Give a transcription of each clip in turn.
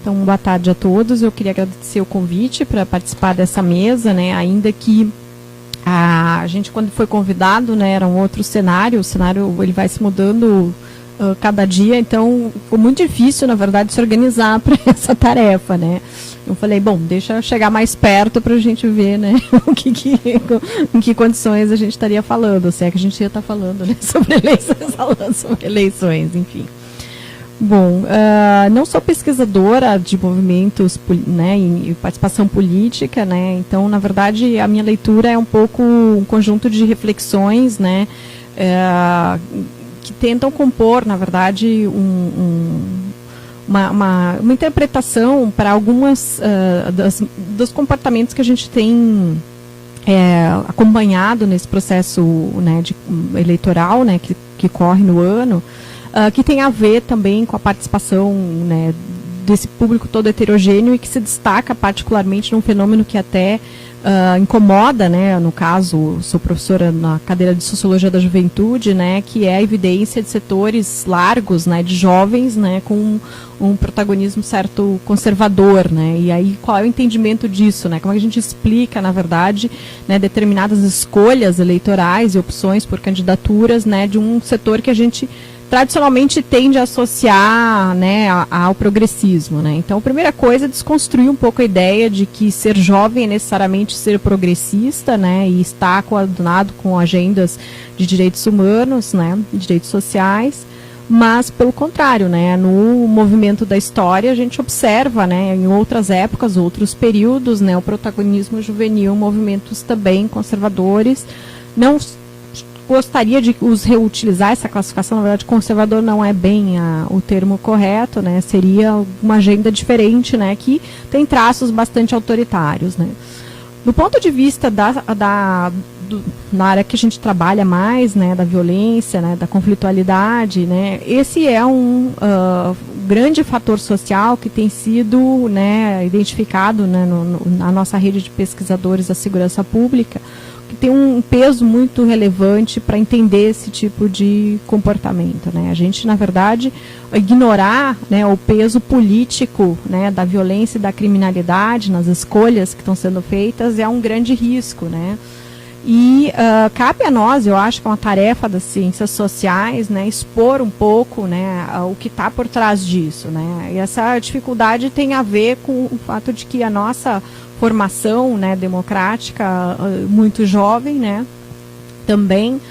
Então, boa tarde a todos. Eu queria agradecer o convite para participar dessa mesa, né? Ainda que a gente, quando foi convidado, né, era um outro cenário. O cenário ele vai se mudando cada dia, então foi muito difícil, na verdade, se organizar para essa tarefa, né? Eu falei, bom, deixa eu chegar mais perto para a gente ver, né, em que condições a gente estaria falando, se é que a gente ia estar falando, né, sobre eleições, falando sobre eleições, enfim. Bom, não sou pesquisadora de movimentos, né, e participação política, né, então, na verdade, a minha leitura é um pouco um conjunto de reflexões, né, que tentam compor, na verdade, uma interpretação para algumas dos comportamentos que a gente tem acompanhado nesse processo, né, eleitoral, né, que corre no ano, que tem a ver também com a participação, né, desse público todo heterogêneo e que se destaca particularmente num fenômeno que até incomoda, né, no caso, sou professora na cadeira de Sociologia da Juventude, né, que é a evidência de setores largos, né, de jovens, né, com um protagonismo certo conservador, né, e aí qual é o entendimento disso, né, como é que a gente explica, na verdade, né, determinadas escolhas eleitorais e opções por candidaturas, né, de um setor que a gente tradicionalmente tende a associar, né, ao progressismo, né? Então, a primeira coisa é desconstruir um pouco a ideia de que ser jovem é necessariamente ser progressista, né, e estar coadunado com agendas de direitos humanos, né, direitos sociais, mas pelo contrário, né, no movimento da história a gente observa, né, em outras épocas, outros períodos, né, o protagonismo juvenil, movimentos também conservadores. Não gostaria de os reutilizar essa classificação, na verdade, conservador não é bem o termo correto, né? Seria uma agenda diferente, né? Que tem traços bastante autoritários, né? Do ponto de vista na área que a gente trabalha mais, né? Da violência, né? Da conflitualidade, né? Esse é um grande fator social que tem sido, né, identificado, né, na nossa rede de pesquisadores da segurança pública, que tem um peso muito relevante para entender esse tipo de comportamento, né? A gente, na verdade, ignorar, né, o peso político, né, da violência e da criminalidade nas escolhas que estão sendo feitas é um grande risco, né? E cabe a nós, eu acho que é uma tarefa das ciências sociais, né, expor um pouco, né, o que está por trás disso, né? E essa dificuldade tem a ver com o fato de que a nossa formação, né, democrática muito jovem, né, também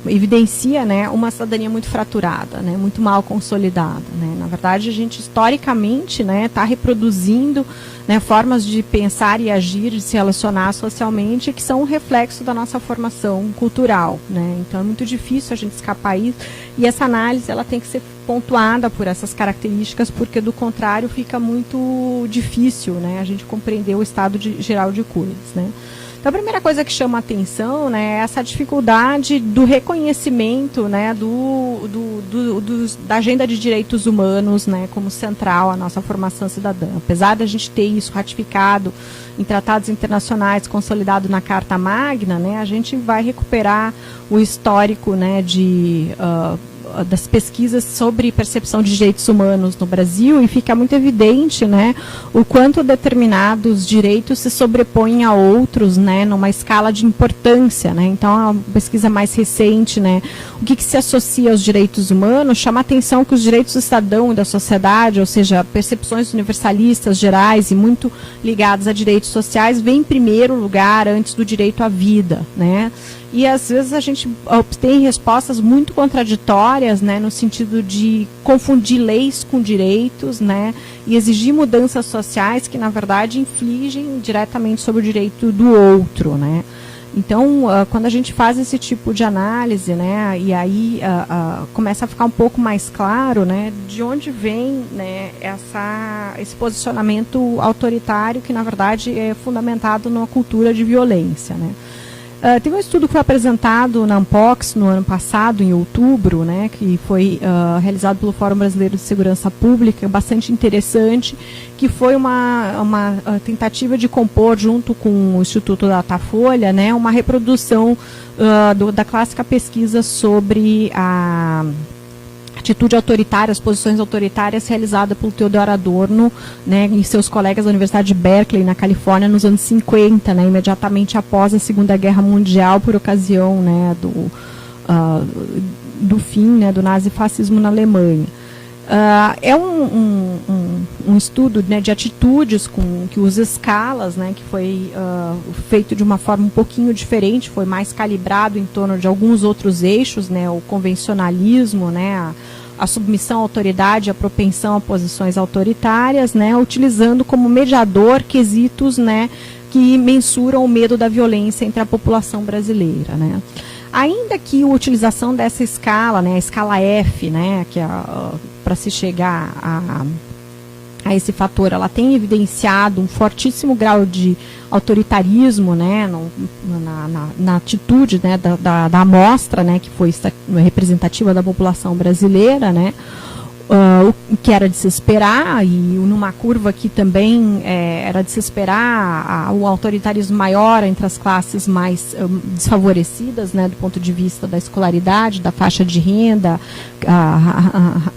evidencia, né, uma cidadania muito fraturada, né, muito mal consolidada, né. Na verdade, a gente historicamente, né, está reproduzindo, né, formas de pensar e agir, de se relacionar socialmente, que são um reflexo da nossa formação cultural, né. Então é muito difícil a gente escapar isso, e essa análise ela tem que ser pontuada por essas características, porque do contrário fica muito difícil, né, a gente compreender o estado geral de coisas, né. Então, a primeira coisa que chama a atenção, né, é essa dificuldade do reconhecimento, né, da agenda de direitos humanos, né, como central à nossa formação cidadã. Apesar da gente ter isso ratificado em tratados internacionais, consolidado na Carta Magna, né, a gente vai recuperar o histórico, né, das pesquisas sobre percepção de direitos humanos no Brasil, e fica muito evidente, né, o quanto determinados direitos se sobrepõem a outros, né, numa escala de importância, né. Então, a pesquisa mais recente, né, o que se associa aos direitos humanos, chama a atenção que os direitos do cidadão e da sociedade, ou seja, percepções universalistas, gerais e muito ligadas a direitos sociais, vêm em primeiro lugar antes do direito à vida, né. E às vezes a gente obtém respostas muito contraditórias, né, no sentido de confundir leis com direitos, né, e exigir mudanças sociais que, na verdade, infligem diretamente sobre o direito do outro, né. Então, quando a gente faz esse tipo de análise, né, e aí começa a ficar um pouco mais claro, né, de onde vem, né, esse posicionamento autoritário que, na verdade, é fundamentado numa cultura de violência, né. Teve um estudo que foi apresentado na Ampox no ano passado, em outubro, né, que foi realizado pelo Fórum Brasileiro de Segurança Pública, bastante interessante, que foi uma tentativa de compor, junto com o Instituto Datafolha, né, uma reprodução da clássica pesquisa sobre atitude autoritária, as posições autoritárias realizada pelo Theodor Adorno, né, e seus colegas da Universidade de Berkeley, na Califórnia, nos anos 50, né, imediatamente após a Segunda Guerra Mundial, por ocasião, né, do fim, né, do nazifascismo na Alemanha. É um estudo, né, de atitudes que usa escalas, né, que foi feito de uma forma um pouquinho diferente, foi mais calibrado em torno de alguns outros eixos, né, o convencionalismo, né, a submissão à autoridade, a propensão a posições autoritárias, né, utilizando como mediador quesitos, né, que mensuram o medo da violência entre a população brasileira, né. Ainda que a utilização dessa escala, né, a escala F, né, que para se chegar a esse fator, ela tem evidenciado um fortíssimo grau de autoritarismo, né, na atitude, né, da amostra, né, que foi representativa da população brasileira, né, o que era de se esperar, e numa curva que também era de se esperar o autoritarismo maior entre as classes mais desfavorecidas, né, do ponto de vista da escolaridade, da faixa de renda, a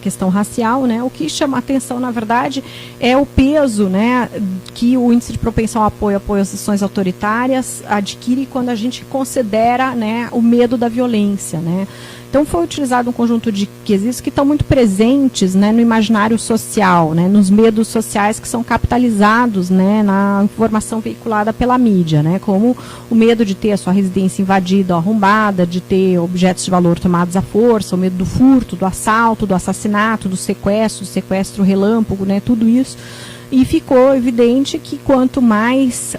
questão racial, né. O que chama a atenção, na verdade, é o peso, né, que o índice de propensão ao apoio às ações autoritárias adquire quando a gente considera, né, o medo da violência, né. Então, foi utilizado um conjunto de quesitos que estão muito presentes, né, no imaginário social, né, nos medos sociais que são capitalizados, né, na informação veiculada pela mídia, né, como o medo de ter a sua residência invadida ou arrombada, de ter objetos de valor tomados à força, o medo do furto, do assalto, do assassinato, do sequestro relâmpago, né, tudo isso. E ficou evidente que quanto mais,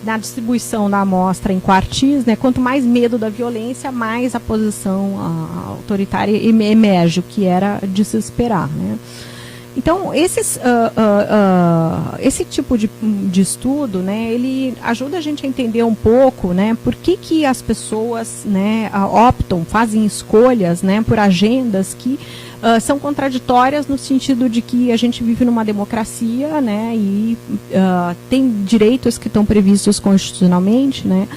na distribuição da amostra em quartis, né, quanto mais medo da violência, mais a posição autoritária emerge, o que era de se esperar, né. Então, esse tipo de estudo, né, ele ajuda a gente a entender um pouco, né, por que as pessoas, né, optam, fazem escolhas, né, por agendas que são contraditórias no sentido de que a gente vive numa democracia, né, e tem direitos que estão previstos constitucionalmente, né,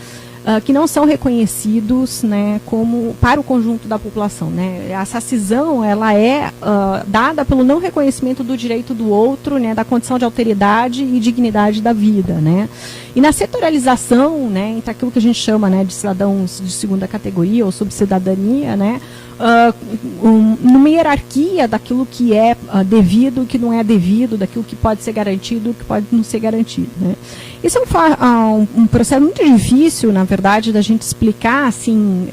que não são reconhecidos, né, como para o conjunto da população, né. Essa cisão, ela é dada pelo não reconhecimento do direito do outro, né, da condição de alteridade e dignidade da vida, né. E na setorialização, né, entre aquilo que a gente chama, né, de cidadãos de segunda categoria ou subcidadania, né, numa hierarquia daquilo que é devido, que não é devido, daquilo que pode ser garantido, que pode não ser garantido, né. Isso é um processo muito difícil, na verdade, da gente explicar, assim,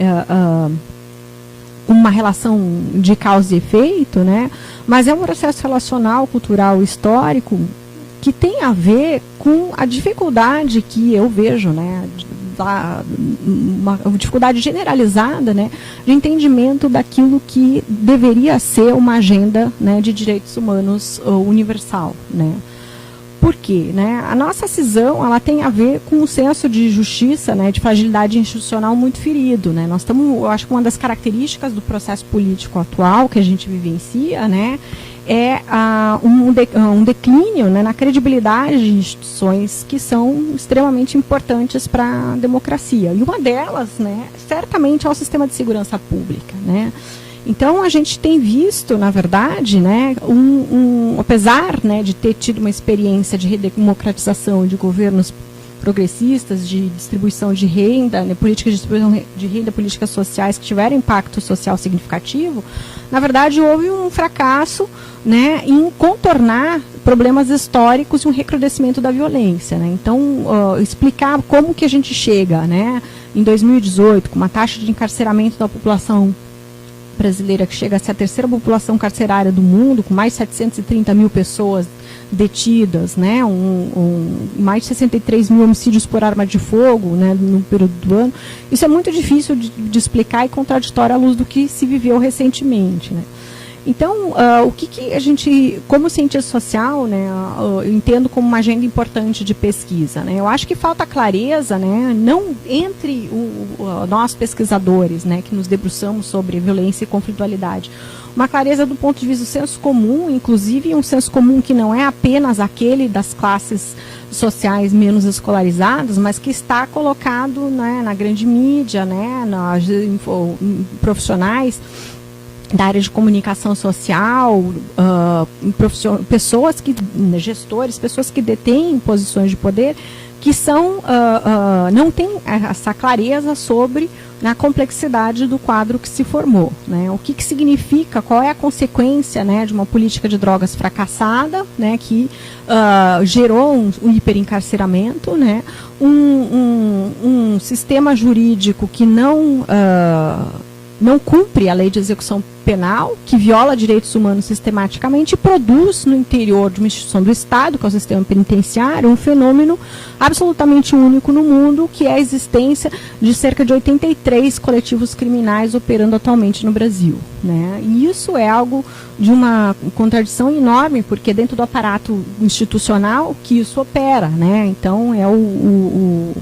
uma relação de causa e efeito, né, mas é um processo relacional, cultural, histórico, que tem a ver com a dificuldade que eu vejo, né, uma dificuldade generalizada, né, de entendimento daquilo que deveria ser uma agenda, né, de direitos humanos universal, né. Por quê? Né? A nossa cisão, ela tem a ver com um senso de justiça, né, de fragilidade institucional muito ferido, né. Nós estamos, eu acho que uma das características do processo político atual que a gente vivencia, né, é um declínio, né, na credibilidade de instituições que são extremamente importantes para a democracia. E uma delas, né, certamente é o sistema de segurança pública, né. Então, a gente tem visto, na verdade, né, apesar, né, de ter tido uma experiência de redemocratização de governos progressistas, de distribuição de renda, né, políticas de distribuição de renda, políticas sociais que tiveram impacto social significativo, na verdade, houve um fracasso, né, em contornar problemas históricos e um recrudescimento da violência, né. Então, explicar como que a gente chega, né, em 2018, com uma taxa de encarceramento da população brasileira que chega a ser a terceira população carcerária do mundo, com mais de 730 mil pessoas detidas, né, mais de 63 mil homicídios por arma de fogo, né, no período do ano. Isso é muito difícil de explicar e contraditório à luz do que se viveu recentemente, né. Então, o que a gente, como cientista social, né, eu entendo como uma agenda importante de pesquisa, né? Eu acho que falta clareza, né, não entre nós pesquisadores, né, que nos debruçamos sobre violência e conflitualidade, uma clareza do ponto de vista do senso comum, inclusive um senso comum que não é apenas aquele das classes sociais menos escolarizadas, mas que está colocado, né, na grande mídia, né, nas profissionais, da área de comunicação social, pessoas que, gestores, pessoas que detêm posições de poder, que são, não têm essa clareza sobre a complexidade do quadro que se formou, né? O que significa, qual é a consequência, né, de uma política de drogas fracassada, né, que gerou um hiperencarceramento, né, um sistema jurídico que não cumpre a lei de execução penal, que viola direitos humanos sistematicamente e produz no interior de uma instituição do Estado, que é o sistema penitenciário, um fenômeno absolutamente único no mundo, que é a existência de cerca de 83 coletivos criminais operando atualmente no Brasil, né? E isso é algo de uma contradição enorme, porque dentro do aparato institucional que isso opera, né? Então é o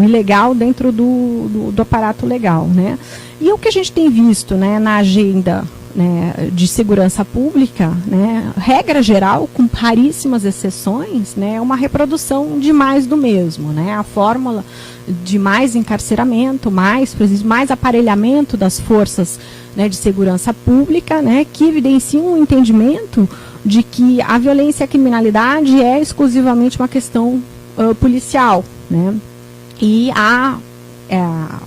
ilegal dentro do aparato legal, né? E o que a gente tem visto, né, na agenda, né, de segurança pública, né, regra geral, com raríssimas exceções, né, é uma reprodução de mais do mesmo, né? A fórmula de mais encarceramento, mais aparelhamento das forças, né, de segurança pública, né, que evidenciam um entendimento de que a violência e a criminalidade é exclusivamente uma questão policial, né? E a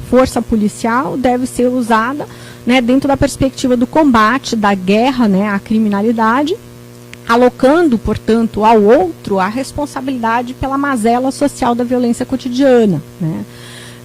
força policial deve ser usada, né, dentro da perspectiva do combate, da guerra, né, à criminalidade, alocando, portanto, ao outro a responsabilidade pela mazela social da violência cotidiana, né?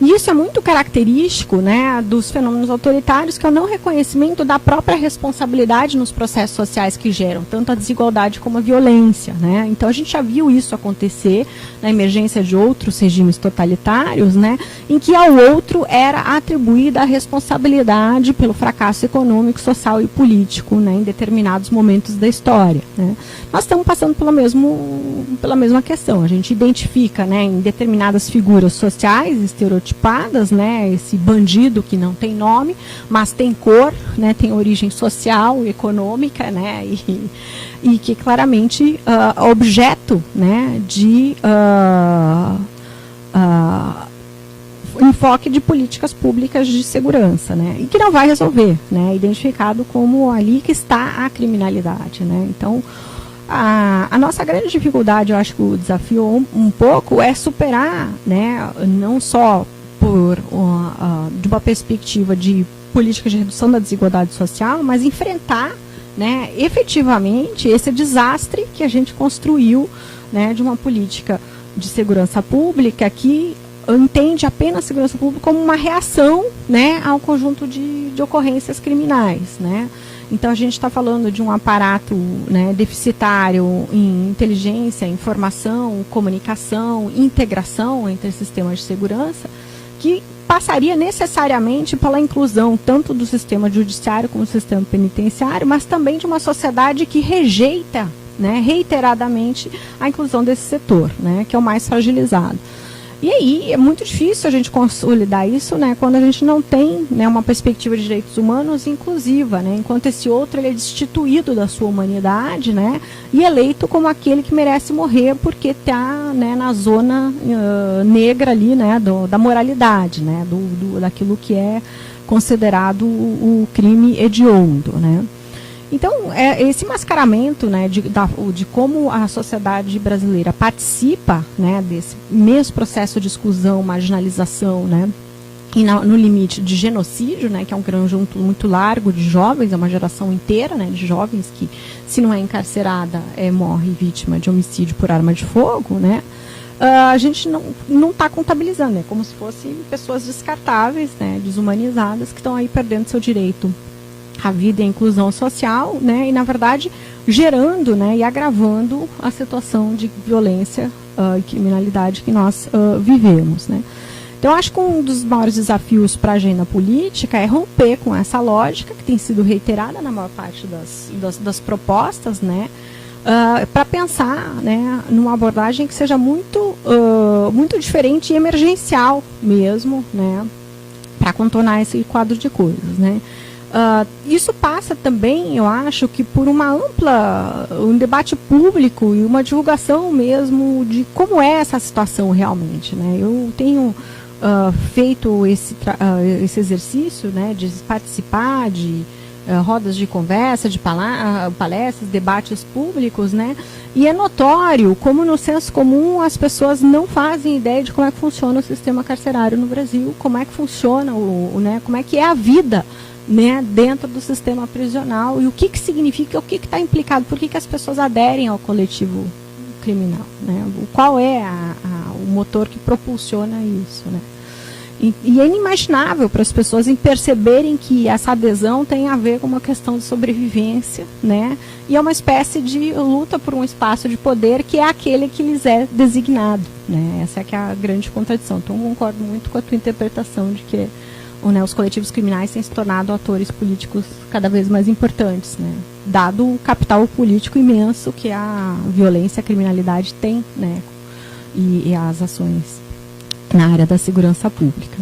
E isso é muito característico, né, dos fenômenos autoritários, que é o não reconhecimento da própria responsabilidade nos processos sociais que geram tanto a desigualdade como a violência, né? Então a gente já viu isso acontecer na emergência de outros regimes totalitários, né, em que ao outro era atribuída a responsabilidade pelo fracasso econômico, social e político, né, em determinados momentos da história, né? Nós estamos passando pela mesma questão. A gente identifica, né, em determinadas figuras sociais estereotipadas, né, esse bandido que não tem nome, mas tem cor, né, tem origem social, econômica, né, e que claramente objeto, né, de enfoque de políticas públicas de segurança, né, e que não vai resolver, né, identificado como ali que está a criminalidade, né. Então, a nossa grande dificuldade, eu acho que o desafio um pouco é superar, né, não só de uma perspectiva de política de redução da desigualdade social, mas enfrentar, né, efetivamente esse desastre que a gente construiu, né, de uma política de segurança pública que entende apenas a segurança pública como uma reação, né, ao conjunto de ocorrências criminais, né. Então, a gente está falando de um aparato, né, deficitário em inteligência, informação, comunicação, integração entre sistemas de segurança, que passaria necessariamente pela inclusão tanto do sistema judiciário como do sistema penitenciário, mas também de uma sociedade que rejeita, né, reiteradamente a inclusão desse setor, né, que é o mais fragilizado. E aí é muito difícil a gente consolidar isso, né, quando a gente não tem, né, uma perspectiva de direitos humanos inclusiva, né, enquanto esse outro ele é destituído da sua humanidade, né, e eleito como aquele que merece morrer porque está, né, na zona negra ali, né, da moralidade, né, daquilo que é considerado o crime hediondo, né. Então, esse mascaramento, né, de como a sociedade brasileira participa, né, desse mesmo processo de exclusão, marginalização, né, e no limite de genocídio, né, que é um conjunto muito largo de jovens, é uma geração inteira, né, de jovens que, se não é encarcerada, morre vítima de homicídio por arma de fogo, né, a gente não está contabilizando, é como se fossem pessoas descartáveis, né, desumanizadas, que estão aí perdendo seu direito a vida e a inclusão social, né, e na verdade gerando, né, e agravando a situação de violência e criminalidade que nós vivemos, né. Então, acho que um dos maiores desafios para a agenda política é romper com essa lógica que tem sido reiterada na maior parte das propostas, né, para pensar, né, numa abordagem que seja muito diferente e emergencial mesmo, né, para contornar esse quadro de coisas, né. Isso passa também, eu acho, que por um debate público e uma divulgação mesmo de como é essa situação realmente, né. Eu tenho feito esse exercício, né, de participar de rodas de conversa, de palestras, debates públicos, né? E é notório como no senso comum as pessoas não fazem ideia de como é que funciona o sistema carcerário no Brasil, como é que funciona, né, como é que é a vida, né, dentro do sistema prisional e o que significa, o que está implicado, por que as pessoas aderem ao coletivo criminal, né? Qual é o motor que propulsiona isso, né? E é inimaginável para as pessoas em perceberem que essa adesão tem a ver com uma questão de sobrevivência, né? E é uma espécie de luta por um espaço de poder que é aquele que lhes é designado, né? Essa é que é a grande contradição. Então, eu concordo muito com a tua interpretação de que, né, os coletivos criminais têm se tornado atores políticos cada vez mais importantes, né? Dado o capital político imenso que a violência, a criminalidade tem, né? E as ações na área da segurança pública.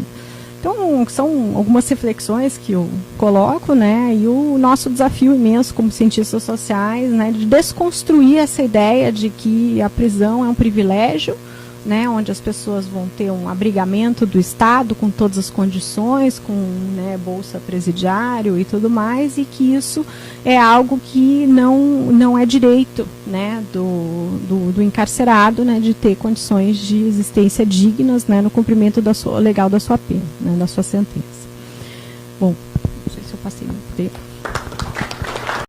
Então, são algumas reflexões que eu coloco, né, e o nosso desafio imenso como cientistas sociais, né, de desconstruir essa ideia de que a prisão é um privilégio, né, onde as pessoas vão ter um abrigamento do Estado com todas as condições, com, né, bolsa presidiário e tudo mais, e que isso é algo que não é direito, né, do encarcerado, né, de ter condições de existência dignas, né, no cumprimento legal da sua pena, né, da sua sentença. Bom, não sei se eu passei muito tempo.